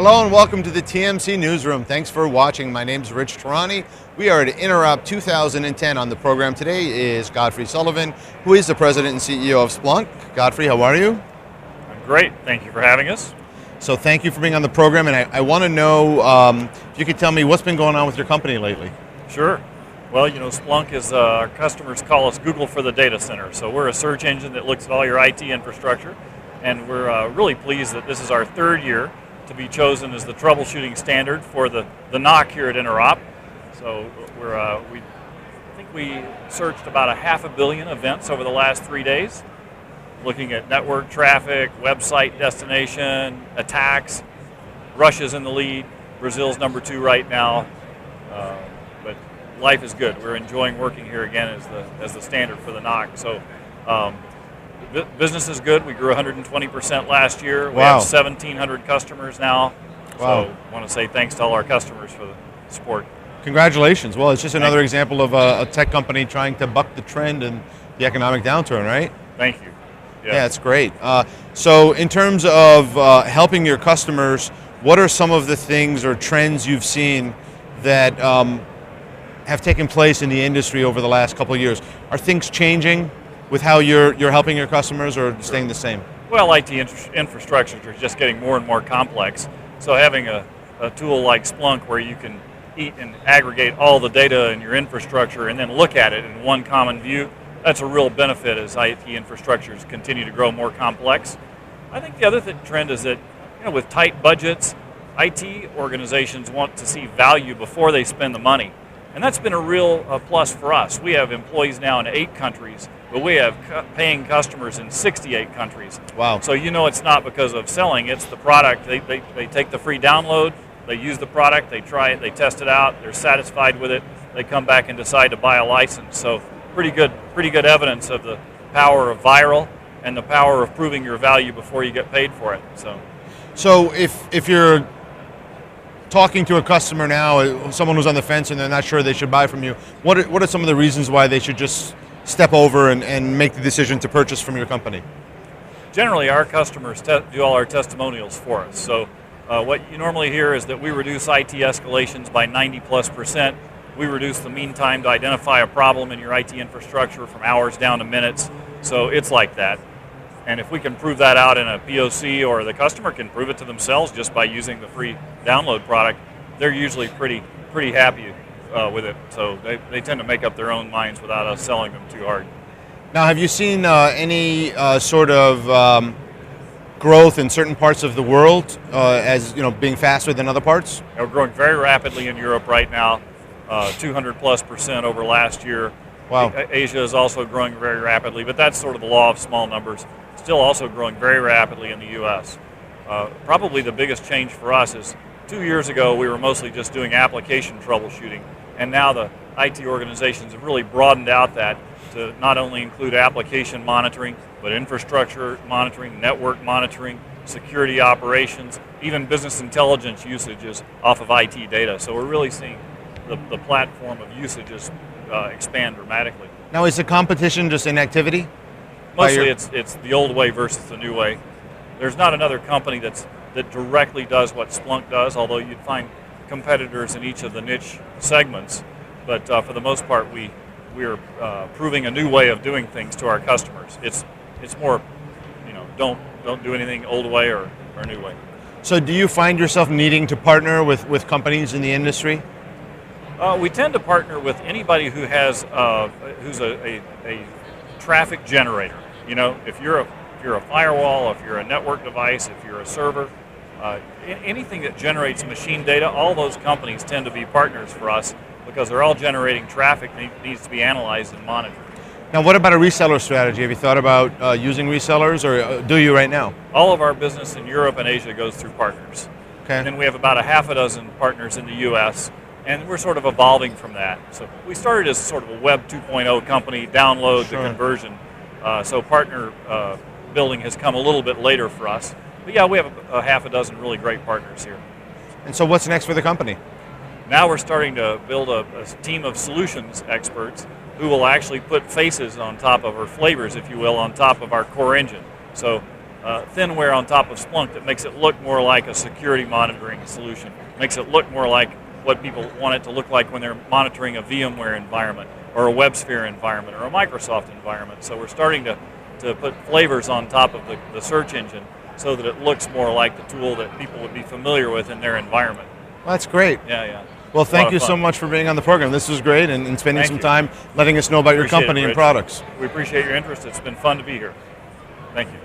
Hello and welcome to the TMC Newsroom. Thanks for watching. My name's Rich Tehrani. We are at Interop 2010. On the program today is Godfrey Sullivan, who is the president and CEO of Splunk. Godfrey, how are you? I'm great. Thank you for having us. So thank you for being on the program, and I want to know if you could tell me what's been going on with your company lately. Sure. Well, you know, Splunk is, our customers call us Google for the data center. So we're a search engine that looks at all your IT infrastructure, and we're really pleased that this is our third year to be chosen as the troubleshooting standard for the NOC here at Interop. So I think we searched about 500 million events over the last 3 days, looking at network traffic, website destination, attacks. Russia's in the lead. Brazil's number 2 right now. But life is good. We're enjoying working here again as the standard for the NOC. So business is good. We grew 120% last year. We have 1,700 customers now. Wow. So I want to say thanks to all our customers for the support. Congratulations. Well, it's just another example of a tech company trying to buck the trend in the economic downturn, right? Thank you. Yeah, it's great. So in terms of helping your customers, what are some of the things or trends you've seen that have taken place in the industry over the last couple of years? Are things changing with how you're helping your customers, or staying the same? Well, IT infrastructures are just getting more and more complex. So having a tool like Splunk where you can eat and aggregate all the data in your infrastructure and then look at it in one common view, that's a real benefit as IT infrastructures continue to grow more complex. I think the other trend is that, you know, with tight budgets, IT organizations want to see value before they spend the money. And that's been a real plus for us. We have employees now in 8 countries, but we have paying customers in 68 countries. Wow. So you know it's not because of selling, it's the product. They take the free download, they use the product, they try it, they test it out, they're satisfied with it, they come back and decide to buy a license. So pretty good evidence of the power of viral and the power of proving your value before you get paid for it. So if you're talking to a customer now, someone who's on the fence and they're not sure they should buy from you, what are some of the reasons why they should just step over and make the decision to purchase from your company? Generally, our customers do all our testimonials for us. So what you normally hear is that we reduce IT escalations by 90+%. We reduce the mean time to identify a problem in your IT infrastructure from hours down to minutes. So it's like that. And if we can prove that out in a POC, or the customer can prove it to themselves just by using the free download product, they're usually pretty happy with it. So they tend to make up their own minds without us selling them too hard. Now, have you seen any sort of growth in certain parts of the world as, you know, being faster than other parts? We're growing very rapidly in Europe right now, 200+% over last year. Wow. Asia is also growing very rapidly, but that's sort of the law of small numbers. Still also growing very rapidly in the U.S. Probably the biggest change for us is 2 years ago we were mostly just doing application troubleshooting, and now the IT organizations have really broadened out that to not only include application monitoring, but infrastructure monitoring, network monitoring, security operations, even business intelligence usages off of IT data. So we're really seeing the platform of usages expand dramatically. Now, is the competition just inactivity? Mostly it's the old way versus the new way. There's not another company that directly does what Splunk does, although you'd find competitors in each of the niche segments. But for the most part, we're proving a new way of doing things to our customers. It's more, you know, don't do anything old way or new way. So do you find yourself needing to partner with companies in the industry? We tend to partner with anybody who has who's a traffic generator. You know, if you're a firewall, if you're a network device, if you're a server, anything that generates machine data, all those companies tend to be partners for us because they're all generating traffic that needs to be analyzed and monitored. Now, what about a reseller strategy? Have you thought about using resellers, or do you right now? All of our business in Europe and Asia goes through partners. Okay. And then we have about 6 partners in the U.S., and we're sort of evolving from that. So we started as sort of a Web 2.0 company, download to conversion. So partner building has come a little bit later for us. But yeah, we have 6 really great partners here. And so what's next for the company? Now we're starting to build a team of solutions experts who will actually put faces on top of, or flavors, if you will, on top of our core engine. So thinware on top of Splunk that makes it look more like a security monitoring solution. Makes it look more like what people want it to look like when they're monitoring a VMware environment or a WebSphere environment or a Microsoft environment. So we're starting to put flavors on top of the search engine so that it looks more like the tool that people would be familiar with in their environment. Well, that's great. Yeah. Well, thank you so much for being on the program. This was great, and spending some time letting us know about your company and products. We appreciate your interest. It's been fun to be here. Thank you.